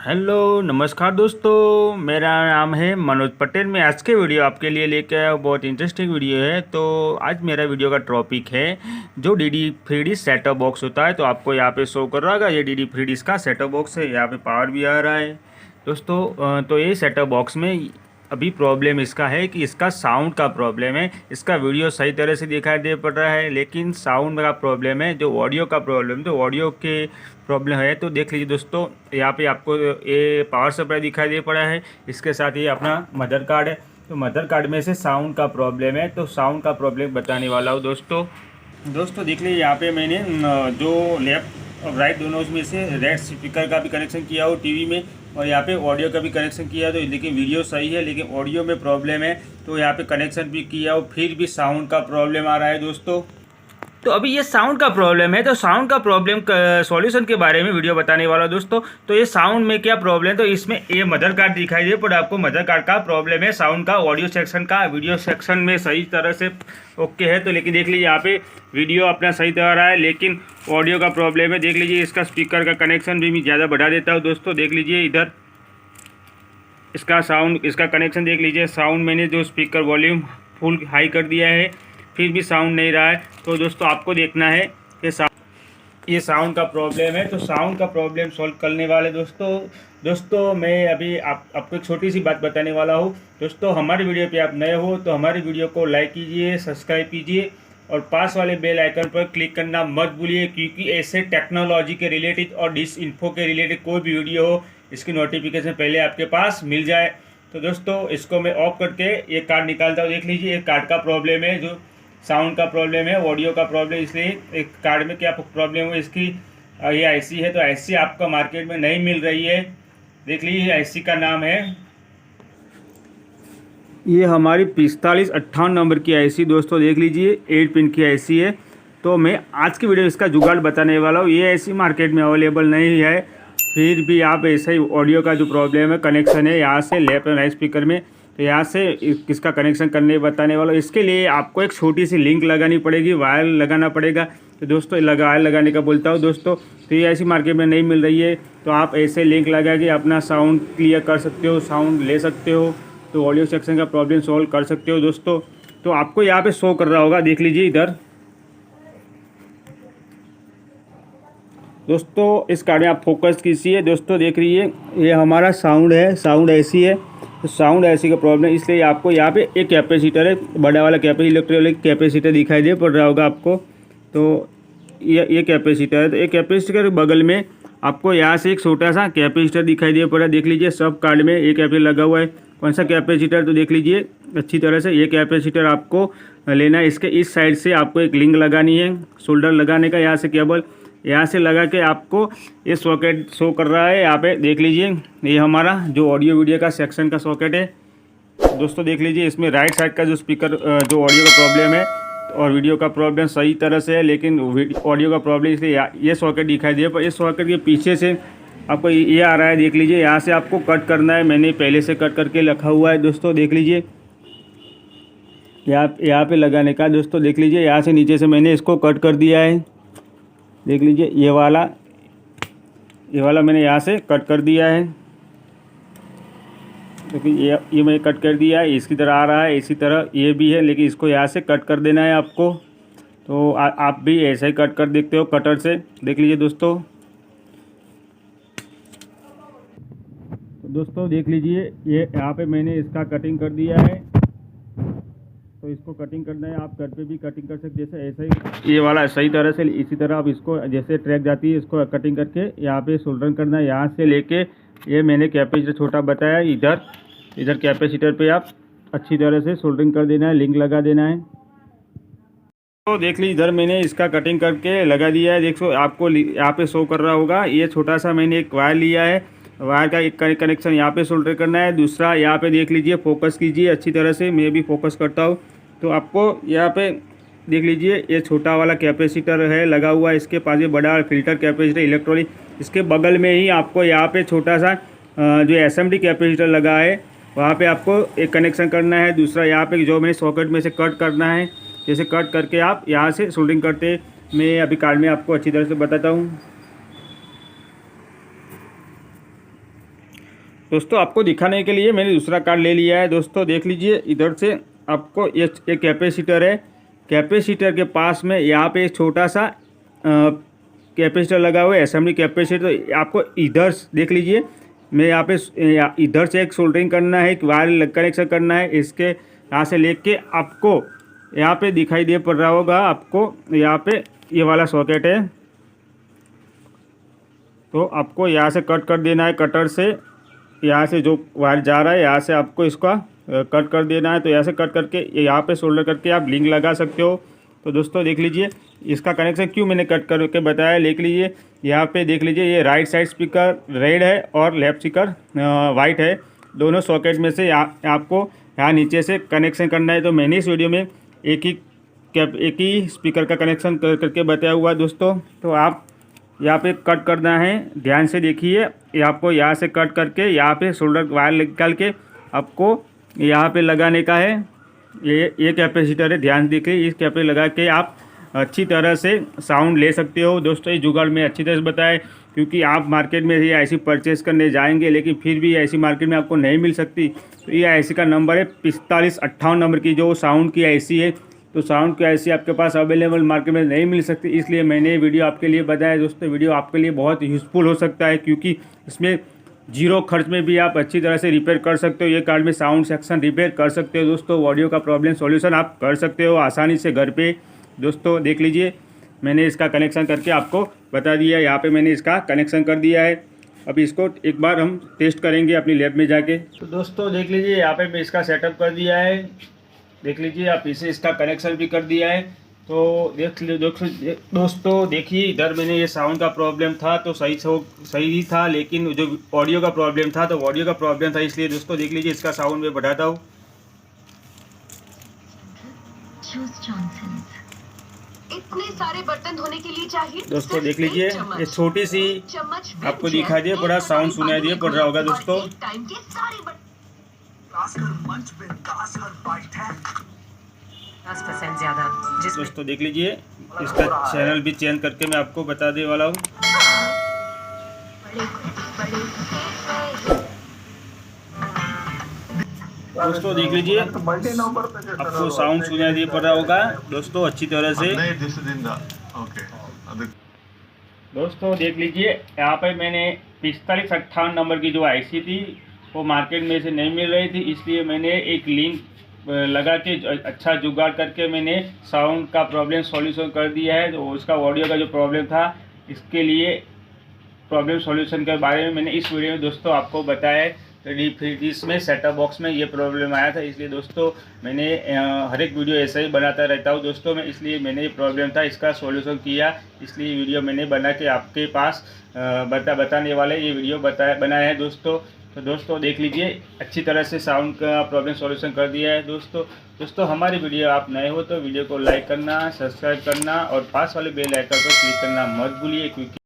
Hello नमस्कार दोस्तों, मेरा नाम है मनोज पटेल। मैं आज के वीडियो आपके लिए लेके आया हूँ। बहुत इंटरेस्टिंग वीडियो है। तो आज मेरा वीडियो का टॉपिक है जो D free D setup box होता है। तो आपको यहाँ पे शो कर रहा होगा, ये डी फ्री डी का सेटअप बॉक्स है। यहाँ पे पावर भी आ रहा है दोस्तों। तो ये सेटअप बॉक्स में अभी प्रॉब्लम इसका है कि इसका साउंड का प्रॉब्लम है। इसका वीडियो सही तरह से दिखाई दे पड़ रहा है, लेकिन साउंड का प्रॉब्लम है। जो ऑडियो का प्रॉब्लम, तो ऑडियो के प्रॉब्लम है। तो देख लीजिए दोस्तों, यहाँ पे आपको ये पावर सप्लाई दिखाई दे पड़ा है। इसके साथ ये अपना मदर कार्ड है। तो मदर कार्ड में से साउंड का प्रॉब्लम है। तो साउंड का प्रॉब्लम बताने वाला हूँ दोस्तों देख लीजिए, यहाँ पे मैंने जो लेफ्ट और राइट दोनों में से रेड स्पीकर का भी कनेक्शन किया हो टीवी में, और यहाँ पे ऑडियो का भी कनेक्शन किया है। तो लेकिन वीडियो सही है, लेकिन ऑडियो में प्रॉब्लम है। तो यहाँ पे कनेक्शन भी किया हो, फिर भी साउंड का प्रॉब्लम आ रहा है दोस्तों। तो अभी ये साउंड का प्रॉब्लम है। तो साउंड का प्रॉब्लम सॉल्यूशन के बारे में वीडियो बताने वाला दोस्तों। तो ये साउंड में क्या प्रॉब्लम है, तो इसमें ये मदर कार्ड दिखाई दे पर आपको मदर कार्ड का प्रॉब्लम है। साउंड का ऑडियो सेक्शन का, वीडियो सेक्शन में सही तरह से ओके है। तो लेकिन देख लीजिए, यहाँ पे वीडियो अपना सही तरह रहा है, लेकिन ऑडियो का प्रॉब्लम है। देख लीजिए, इसका स्पीकर का कनेक्शन भी मैं ज़्यादा बढ़ा देता हूँ दोस्तों। देख लीजिए इधर इसका साउंड, इसका कनेक्शन देख लीजिए। साउंड मैंने जो स्पीकर वॉल्यूम फुल हाई कर दिया है, फिर भी साउंड नहीं रहा है। तो दोस्तों आपको देखना है कि ये साउंड का प्रॉब्लम है। तो साउंड का प्रॉब्लम सॉल्व करने वाले दोस्तों मैं अभी आपको एक छोटी सी बात बताने वाला हूँ दोस्तों। हमारी वीडियो पे आप नए हो तो हमारी वीडियो को लाइक कीजिए, सब्सक्राइब कीजिए और पास वाले बेल आइकन पर क्लिक करना मत भूलिए, क्योंकि ऐसे टेक्नोलॉजी के रिलेटेड और डिस इन्फो के रिलेटेड कोई भी वीडियो हो, इसकी नोटिफिकेशन पहले आपके पास मिल जाए। तो दोस्तों इसको मैं ऑफ करके ये कार्ड निकालता हूँ। देख लीजिए, एक कार्ड का प्रॉब्लम है, जो साउंड का प्रॉब्लम है, ऑडियो का प्रॉब्लम। इसलिए एक कार्ड में क्या प्रॉब्लम है, इसकी ये आईसी है। तो आईसी आपका मार्केट में नहीं मिल रही है। देख लीजिए, आईसी का नाम है, ये हमारी 4558 नंबर की आईसी दोस्तों। देख लीजिए 8 पिन की आईसी है। तो मैं आज की वीडियो इसका जुगाड़ बताने वाला हूँ। ये आईसी मार्केट में अवेलेबल नहीं है, फिर भी आप ऐसा ही ऑडियो का जो प्रॉब्लम है, कनेक्शन है यहाँ से लेफ्ट और राइट स्पीकर में, तो यहाँ से किसका कनेक्शन करने बताने वाला हूँ। इसके लिए आपको एक छोटी सी लिंक लगानी पड़ेगी, वायर लगाना पड़ेगा। तो दोस्तों वायर लगाने का बोलता हूँ दोस्तों। तो ये ऐसी मार्केट में नहीं मिल रही है, तो आप ऐसे लिंक लगा के अपना साउंड क्लियर कर सकते हो, साउंड ले सकते हो। तो ऑडियो सेक्शन का प्रॉब्लम सॉल्व कर सकते हो दोस्तों। तो आपको यहाँ पे शो कर रहा होगा, देख लीजिए इधर दोस्तों। इस कार्ड में आप फोकस कीजिए दोस्तों। देख लीजिए, ये हमारा साउंड है, साउंड ऐसी है। तो साउंड ऐसी का प्रॉब्लम, इसलिए आपको यहाँ पे एक कैपेसिटर है, बड़ा वाला इलेक्ट्रिक कैपेसिटर दिखाई दे पड़ रहा होगा आपको। तो ये कैपेसिटर है। तो एक कैपेसिटर के बगल में आपको यहाँ से एक छोटा सा कैपेसिटर दिखाई दे पड़ रहा है। देख लीजिए, सब कार्ड में एक कैपेसिटर लगा हुआ है। कौन सा कैपेसिटर, तो देख लीजिए अच्छी तरह से, ये कैपेसिटर आपको लेना है। इसके इस साइड से आपको एक लिंक लगानी है, शोल्डर लगाने का। यहाँ से केबल यहाँ से लगा के आपको ये सॉकेट शो कर रहा है। यहाँ पे देख लीजिए, ये हमारा जो ऑडियो वीडियो का सेक्शन का सॉकेट है दोस्तों। देख लीजिए, इसमें राइट साइड का जो स्पीकर, जो ऑडियो का प्रॉब्लम है और वीडियो का प्रॉब्लम सही तरह से है, लेकिन ऑडियो का प्रॉब्लम, इसलिए ये सॉकेट दिखाई दे। पर इस सॉकेट के पीछे से आपको ये आ रहा है। देख लीजिए, यहाँ से आपको कट करना है। मैंने पहले से कट करके रखा हुआ है दोस्तों। देख लीजिए, यहाँ पे लगाने का दोस्तों। देख लीजिए, यहाँ से नीचे से मैंने इसको कट कर दिया है। देख लीजिए, ये वाला मैंने यहाँ से कट कर दिया है, क्योंकि ये मैंने कट कर दिया है। इसकी तरह आ रहा है, इसी तरह ये भी है, लेकिन इसको यहाँ से कट कर देना है आपको। तो आप भी ऐसे ही कट कर देखते हो कटर से। देख लीजिए दोस्तों। तो दोस्तों देख लीजिए, ये यहाँ पे मैंने इसका कटिंग कर दिया है। तो इसको कटिंग करना है, आप घर पे भी कटिंग कर सकते, जैसे ऐसा ही ये वाला सही तरह से। इसी तरह आप इसको जैसे ट्रैक जाती है, इसको कटिंग करके यहाँ पे सोल्डरिंग करना है। यहाँ से लेके ये मैंने कैपेसिटर छोटा बताया, इधर कैपेसिटर पे आप अच्छी तरह से सोल्डरिंग कर देना है, लिंक लगा देना है। तो देख लीजिए, इधर मैंने इसका कटिंग करके लगा दिया है। देखो आपको यहाँ पे शो कर रहा होगा, ये छोटा सा मैंने एक वायर लिया है। वायर का एक कनेक्शन यहाँ पे सोल्डर करना है, दूसरा यहाँ पे देख लीजिए, फोकस कीजिए अच्छी तरह से। मैं भी फोकस करता हूँ। तो आपको यहाँ पे देख लीजिए, ये छोटा वाला कैपेसिटर है लगा हुआ है। इसके पास ये बड़ा फिल्टर कैपेसिटर इलेक्ट्रॉनिक, इसके बगल में ही आपको यहाँ पे छोटा सा जो एसएमडी कैपेसिटर लगा है, वहाँ पे आपको एक कनेक्शन करना है। दूसरा यहाँ पे जो मैंने सॉकेट में से कट करना है, जैसे कट करके आप यहाँ से सोल्डरिंग करते, मैं अभी कार्ड में आपको अच्छी तरह से बताता हूँ। दोस्तों आपको दिखाने के लिए मैंने दूसरा कार्ड ले लिया है। दोस्तों देख लीजिए, इधर से आपको ये कैपेसिटर है। कैपेसिटर के पास में यहाँ पे छोटा सा कैपेसिटर लगा हुआ है, असेंबली कैपेसिटर। तो आपको इधर देख लीजिए, मैं यहाँ पे इधर से एक सोल्डरिंग करना है, एक वायर कनेक्शन करना है। इसके यहाँ से लेके आपको यहाँ पे दिखाई दे पड़ रहा होगा आपको, यहाँ पे ये वाला सॉकेट है। तो आपको यहाँ से कट कर देना है कटर से। यहाँ से जो वायर जा रहा है यहाँ से आपको इसका कट कर देना है। तो यहाँ से कट करके यहाँ पे सोल्डर करके आप लिंक लगा सकते हो। तो दोस्तों देख लीजिए, इसका कनेक्शन क्यों मैंने कट करके बताया। देख लीजिए यहाँ पे, देख लीजिए ये राइट साइड स्पीकर रेड है और लेफ्ट स्पीकर वाइट है। दोनों सॉकेट में से आपको यहाँ नीचे से कनेक्शन करना है। तो मैंने इस वीडियो में एक ही स्पीकर का कनेक्शन करके बताया हुआ दोस्तों। तो आप यहाँ पे कट करना है, ध्यान से देखिए। ये आपको यहाँ से कट करके यहाँ पे सोल्डर वायर निकाल के आपको यहाँ पे लगाने का है। ये कैपेसिटर है, ध्यान से देखिए। इस कैपेसिटर लगा के आप अच्छी तरह से साउंड ले सकते हो। दोस्तों ये जुगाड़ में अच्छी तरह से बताया, क्योंकि आप मार्केट में ये ऐसी परचेज़ करने जाएंगे लेकिन फिर भी ऐसी मार्केट में आपको नहीं मिल सकती। तो ये ऐसी का नंबर है 4558 नंबर की जो साउंड की ऐसी है। तो साउंड की ऐसी आपके पास अवेलेबल मार्केट में नहीं मिल सकती, इसलिए मैंने ये वीडियो आपके लिए बताया। दोस्तों वीडियो आपके लिए बहुत यूज़फुल हो सकता है, क्योंकि इसमें जीरो खर्च में भी आप अच्छी तरह से रिपेयर कर सकते हो। ये कार्ड में साउंड सेक्शन रिपेयर कर सकते हो। दोस्तों ऑडियो का प्रॉब्लम सॉल्यूशन आप कर सकते हो आसानी से घर पे। दोस्तों देख लीजिए, मैंने इसका कनेक्शन करके आपको बता दिया। यहाँ पे मैंने इसका कनेक्शन कर दिया है। अभी इसको एक बार हम टेस्ट करेंगे अपनी लैब में जाके। तो दोस्तों देख लीजिए, यहाँ पे मैं इसका सेटअप कर दिया है। देख लीजिए, आप इसे इसका कनेक्शन भी कर दिया है। तो दोस्तों देखिए, इधर मैंने ये साउंड का प्रॉब्लम था तो सही ही था, लेकिन जो ऑडियो का प्रॉब्लम था तो ऑडियो का प्रॉब्लम था। इसलिए दोस्तों देख लीजिए, इसका साउंड मैं बढ़ाता हूँ। इतने सारे बर्तन धोने के लिए चाहिए। दोस्तों देख लीजिए, ये छोटी सी आपको दिखाई दे, बड़ा साउंड सुनाई दे पड़ रहा होगा दोस्तों। दोस्तों देख लीजिए, इसका चैनल भी चेंज करके मैं आपको बता देने वाला हूँ। दोस्तों देख लीजिए, आपको साउंड सुनाई दे पड़ रहा होगा दोस्तों अच्छी तरह से। दोस्तों देख लीजिए, यहाँ पे मैंने 4558 नंबर की जो आईसी थी वो मार्केट में से नहीं मिल रही थी, इसलिए मैंने एक लिंक लगा के अच्छा जुगाड़ करके मैंने साउंड का प्रॉब्लम सॉल्यूशन कर दिया है। तो उसका ऑडियो का जो प्रॉब्लम था, इसके लिए प्रॉब्लम सॉल्यूशन के बारे में मैंने इस वीडियो में दोस्तों आपको बताया है। DD में सेटअप बॉक्स में ये प्रॉब्लम आया था, इसलिए दोस्तों मैंने हर एक वीडियो ऐसा ही बनाता रहता हूँ दोस्तों मैं। इसलिए मैंने ये प्रॉब्लम था, इसका सॉल्यूशन किया, इसलिए वीडियो मैंने बना के आपके पास बताने वाले ये वीडियो बनाया है दोस्तों। तो दोस्तों देख लीजिए, अच्छी तरह से साउंड का प्रॉब्लम सॉल्यूशन कर दिया है दोस्तों। हमारी वीडियो आप नए हो तो वीडियो को लाइक करना, सब्सक्राइब करना और पास वाले बेल आइकन पर क्लिक करना मत भूलिए, क्योंकि